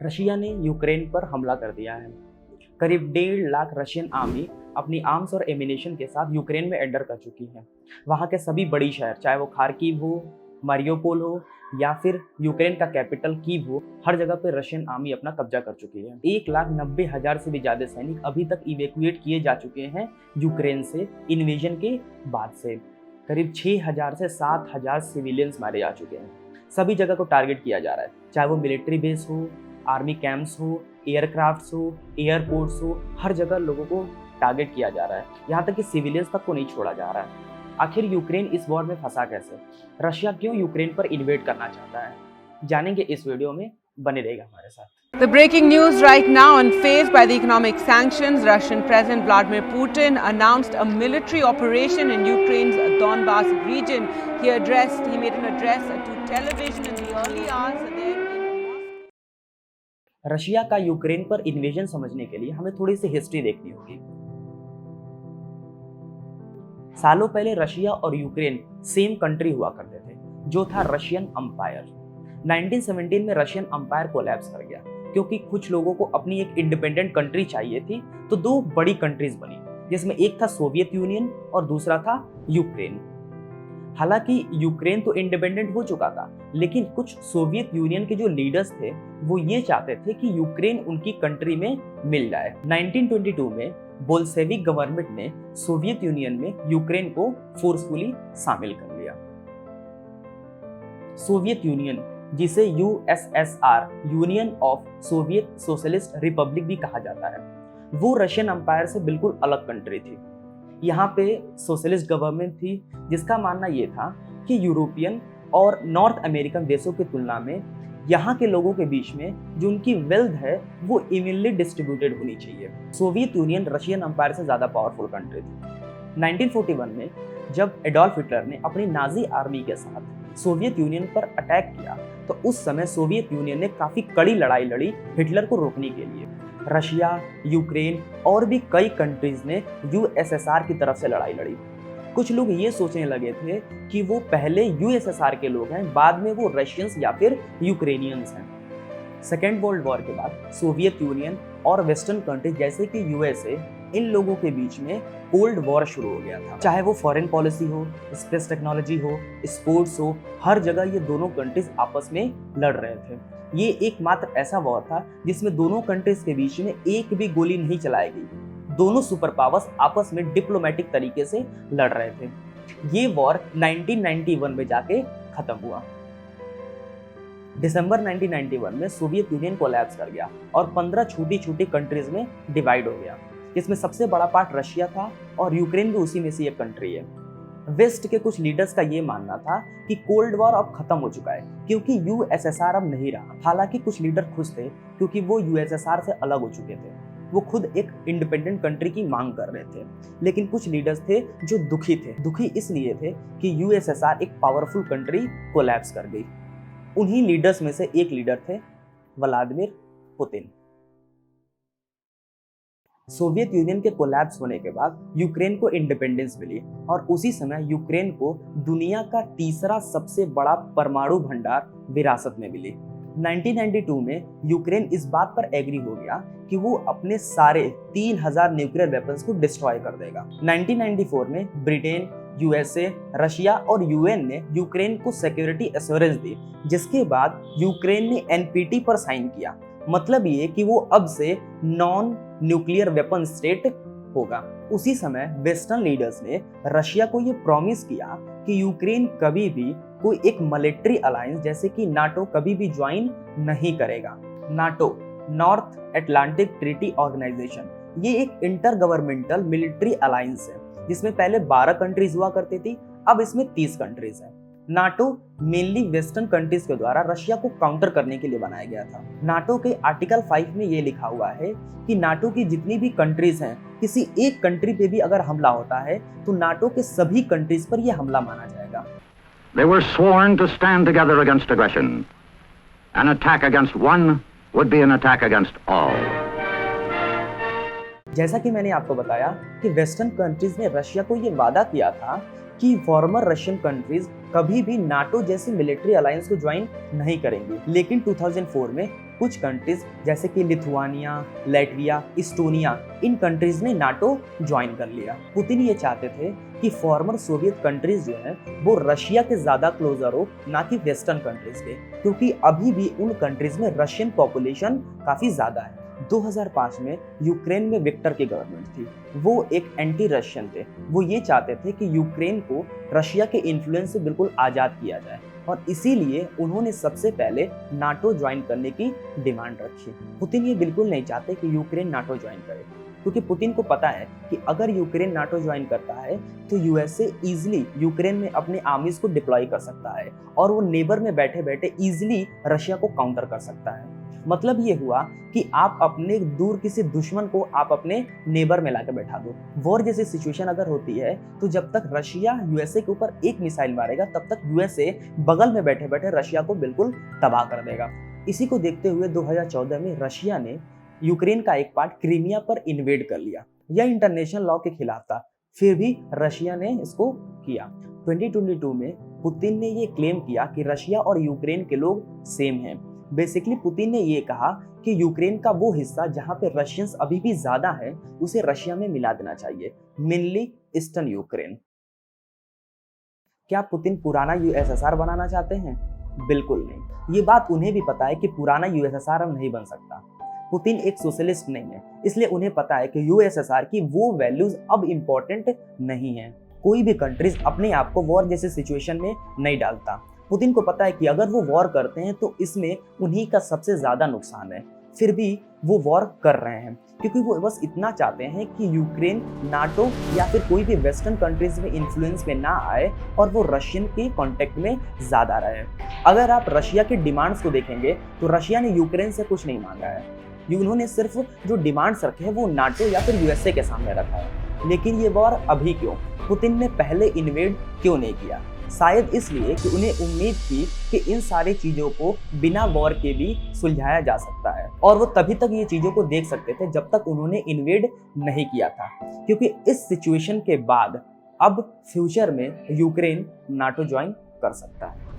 Russia ने Ukraine पर हमला कर दिया है। करीब 1.5 लाख रशियन आर्मी अपनी आर्म्स और एमिनेशन के साथ यूक्रेन में एंटर कर चुकी है। वहाँ के सभी बड़ी शहर, चाहे वो खार्किव हो, मारियोपोल हो या फिर यूक्रेन का कैपिटल कीव हो, हर जगह पे रशियन आर्मी अपना कब्जा कर चुकी है। 1,90,000 से भी ज़्यादा सैनिक अभी तक इवैक्यूएट किए जा चुके हैं यूक्रेन से इन्वेजन के बाद से। करीब 6,000 से 7,000 सिविलियंस मारे जा चुके हैं। सभी जगह को टारगेट किया जा रहा है, चाहे वो मिलिट्री बेस हो, आर्मी कैंप्स हो, एयरक्राफ्ट्स हो, एयरपोर्ट्स हो, हर जगह लोगों को टारगेट किया जा रहा है। यहाँ तक कि सिविलियंस तक को नहीं छोड़ा जा रहा है। आखिर यूक्रेन इस वॉर में फंसा कैसे? रशिया क्यों यूक्रेन पर इन्वेड करना चाहता है? जानेंगे इस वीडियो में, बने रहेगा हमारे साथ। The breaking news right now, unfazed by the economic sanctions, Russian President Vladimir Putin announced a military operation in Ukraine's Donbas region. He made an address to television in the early hours there in Moscow. Russia का Ukraine पर invasion समझने के लिए हमें थोड़ी सी history देखनी होगी। सालों पहले रशिया और यूक्रेन सेम कंट्री हुआ करते थे, जो था रशियन अंपायर। 1917 में रशियन अंपायर कोलैप्स कर गया क्योंकि कुछ लोगों को अपनी एक इंडिपेंडेंट कंट्री चाहिए थी, तो दो बड़ी कंट्रीज बनी, जिसमें एक था सोवियत यूनियन और दूसरा था यूक्रेन। हालांकि यूक्रेन तो इंडिपेंडेंट हो चुका था, लेकिन कुछ सोवियत यूनियन के जो लीडर्स थे वो ये चाहते थे कि यूक्रेन उनकी कंट्री में मिल जाए। 1922 में बोल्शेविक गवर्नमेंट ने सोवियत यूनियन में यूक्रेन को फोर्सफुली शामिल कर लिया। सोवियत यूनियन, जिसे USSR, union of Soviet socialist Republic भी कहा जाता है, वो रशियन अंपायर से बिल्कुल अलग कंट्री थी। यहाँ पे सोशलिस्ट गवर्नमेंट थी, जिसका मानना ये था कि यूरोपियन और नॉर्थ अमेरिकन देशों की तुलना में यहाँ के लोगों के बीच में जो उनकी वेल्थ है वो इवनली डिस्ट्रीब्यूटेड होनी चाहिए। सोवियत यूनियन रशियन अंपायर से ज़्यादा पावरफुल कंट्री थी। 1941 में जब एडोल्फ हिटलर ने अपनी नाजी आर्मी के साथ सोवियत यूनियन पर अटैक किया, तो उस समय सोवियत यूनियन ने काफ़ी कड़ी लड़ाई लड़ी हिटलर को रोकने के लिए। रशिया, यूक्रेन और भी कई कंट्रीज ने यूएसएसआर की तरफ से लड़ाई लड़ी। कुछ लोग ये सोचने लगे थे कि वो पहले यूएसएसआर के लोग हैं, बाद में वो रशियंस या फिर यूक्रेनियंस हैं। सेकेंड वर्ल्ड वॉर के बाद सोवियत यूनियन और वेस्टर्न कंट्रीज जैसे कि यूएसए, इन लोगों के बीच में कोल्ड वॉर शुरू हो गया था। चाहे वो फॉरेन पॉलिसी हो, स्पेस टेक्नोलॉजी हो, स्पोर्ट्स हो, हर जगह ये दोनों कंट्रीज आपस में लड़ रहे थे। ये एकमात्र ऐसा वॉर था जिसमें दोनों कंट्रीज के बीच में एक भी गोली नहीं चलाई गई। दोनों सुपर पावर्स आपस में डिप्लोमेटिक तरीके से लड़ रहे थे। ये वॉर 1991 में जाके खत्म हुआ। दिसंबर 1991 में सोवियत यूनियन कोलैप्स कर गया और 15 छोटी छोटी कंट्रीज में डिवाइड हो गया, जिसमें सबसे बड़ा पार्ट रशिया था और यूक्रेन भी उसी में से एक कंट्री है। वेस्ट के कुछ लीडर्स का ये मानना था कि कोल्ड वॉर अब खत्म हो चुका है क्योंकि यूएसएसआर अब नहीं रहा। हालांकि कुछ लीडर खुश थे क्योंकि वो यूएसएसआर से अलग हो चुके थे, वो खुद एक इंडिपेंडेंट कंट्री की मांग कर रहे थे। लेकिन कुछ लीडर्स थे जो दुखी थे। दुखी इसलिए थे कि यूएसएसआर एक पावरफुल कंट्री कोलैप्स कर गई। उन्हीं लीडर्स में से एक लीडर थे व्लादिमीर पुतिन। सोवियत यूनियन के कोलैप्स होने के बाद यूक्रेन को इंडिपेंडेंस मिली और उसी समय यूक्रेन को दुनिया का तीसरा सबसे बड़ा परमाणु भंडार विरासत में मिली। 1992 में यूक्रेन इस बात पर एग्री हो गया कि वो अपने सारे 3,000 न्यूक्लियर वेपन्स को डिस्ट्रॉय कर देगा। 1994 में ब्रिटेन, यूएसए, रशिया और यूएन ने यूक्रेन को सिक्योरिटी एश्योरेंस दी, जिसके बाद यूक्रेन ने एनपीटी पर साइन किया। मतलब ये कि वो अब से नॉन न्यूक्लियर वेपन स्टेट होगा। उसी समय वेस्टर्न लीडर्स ने रशिया को ये प्रॉमिस किया कि यूक्रेन कभी भी कोई एक मिलिट्री अलायंस जैसे कि नाटो कभी भी ज्वाइन नहीं करेगा। NATO, north Atlantic treaty organization, ये एक इंटर गवर्नमेंटल मिलिट्री अलायंस है जिसमें पहले 12 कंट्रीज हुआ करती थी, अब इसमें 30 कंट्रीज हैं। नाटो मेनली वेस्टर्न कंट्रीज के द्वारा रशिया को काउंटर करने के लिए बनाया गया था। नाटो के आर्टिकल 5 में ये लिखा हुआ है कि नाटो की जितनी भी कंट्रीज हैं, किसी एक कंट्री पे भी अगर हमला होता है तो नाटो के सभी कंट्रीज पर यह हमला माना जाएगा। They were sworn to stand together against aggression. An attack against one would be an attack against all. जैसा कि मैंने आपको बताया कि वेस्टर्न कंट्रीज ने रशिया को ये वादा किया था कि फॉर्मर रशियन कंट्रीज कभी भी नाटो जैसी मिलिट्री अलायंस को ज्वाइन नहीं करेंगी। लेकिन 2004 में कुछ कंट्रीज जैसे कि लिथुआनिया, लैटविया, इस्टोनिया, इन कंट्रीज ने नाटो ज्वाइन कर लिया। पुतिन ये चाहते थे कि फॉर्मर सोवियत कंट्रीज जो है वो रशिया के ज्यादा क्लोजर हो, ना कि वेस्टर्न कंट्रीज के, क्योंकि अभी भी उन कंट्रीज में रशियन पॉपुलेशन काफी ज्यादा है। 2005 में यूक्रेन में विक्टर की गवर्नमेंट थी, वो एक एंटी रशियन थे। वो ये चाहते थे कि यूक्रेन को रशिया के इन्फ्लुएंस से बिल्कुल आज़ाद किया जाए और इसीलिए उन्होंने सबसे पहले नाटो ज्वाइन करने की डिमांड रखी। पुतिन ये बिल्कुल नहीं चाहते कि यूक्रेन नाटो ज्वाइन करे, क्योंकि पुतिन को पता है कि अगर यूक्रेन नाटो ज्वाइन करता है तो यूएसए इजीली यूक्रेन में अपने आर्मीज को डिप्लॉय कर सकता है और वो नेबर में बैठे बैठे इजीली रशिया को काउंटर कर सकता है। मतलब ये हुआ कि आप अपने दूर किसी दुश्मन को आप अपने नेबर में लाकर बैठा दो। वॉर जैसी सिचुएशन अगर होती है तो जब तक रशिया यूएसए के ऊपर एक मिसाइल मारेगा तब तक यूएसए बगल में बैठे बैठे रशिया को बिल्कुल तबाह कर देगा। इसी को देखते हुए 2014 में रशिया ने यूक्रेन का एक पार्ट क्रीमिया पर इन्वेड कर लिया। यह इंटरनेशनल लॉ के खिलाफ था, फिर भी रशिया ने इसको किया। 2022 में पुतिन ने ये क्लेम किया कि रशिया और यूक्रेन के लोग सेम हैं। बेसिकली पुतिन ने ये कहा कि यूक्रेन का वो हिस्सा जहां पे रशियंस अभी भी ज्यादा है उसे रशिया में मिला देना चाहिए, मेनली ईस्टर्न यूक्रेन। क्या पुतिन पुराना यूएसएसआर बनाना चाहते हैं? बिल्कुल नहीं। ये बात उन्हें भी पता है कि पुराना यूएसएसआर अब नहीं बन सकता। पुतिन एक सोशलिस्ट नहीं है, इसलिए उन्हें पता है कि यूएसएसआर की वो वैल्यूज अब इम्पोर्टेंट नहीं है। कोई भी कंट्रीज अपने आप को वॉर जैसे सिचुएशन में नहीं डालता। पुतिन को पता है कि अगर वो वॉर करते हैं तो इसमें उन्हीं का सबसे ज्यादा नुकसान है, फिर भी वो वॉर कर रहे हैं क्योंकि वो बस इतना चाहते हैं कि यूक्रेन नाटो या फिर कोई भी वेस्टर्न कंट्रीज में इन्फ्लुएंस में ना आए और वो रशियन के कांटेक्ट में ज्यादा रहे। अगर आप रशिया की डिमांड्स को देखेंगे तो रशिया ने यूक्रेन से कुछ नहीं मांगा है, उन्होंने सिर्फ जो डिमांड्स रखे हैं वो नाटो या फिर यूएसए के सामने रखा है। लेकिन ये वॉर अभी क्यों? पुतिन ने पहले इन्वेड क्यों नहीं किया? शायद इसलिए कि उन्हें उम्मीद थी कि इन सारी चीजों को बिना वॉर के भी सुलझाया जा सकता है और वो तभी तक ये चीजों को देख सकते थे जब तक उन्होंने इन्वेड नहीं किया था, क्योंकि इस सिचुएशन के बाद अब फ्यूचर में यूक्रेन नाटो ज्वाइन कर सकता है।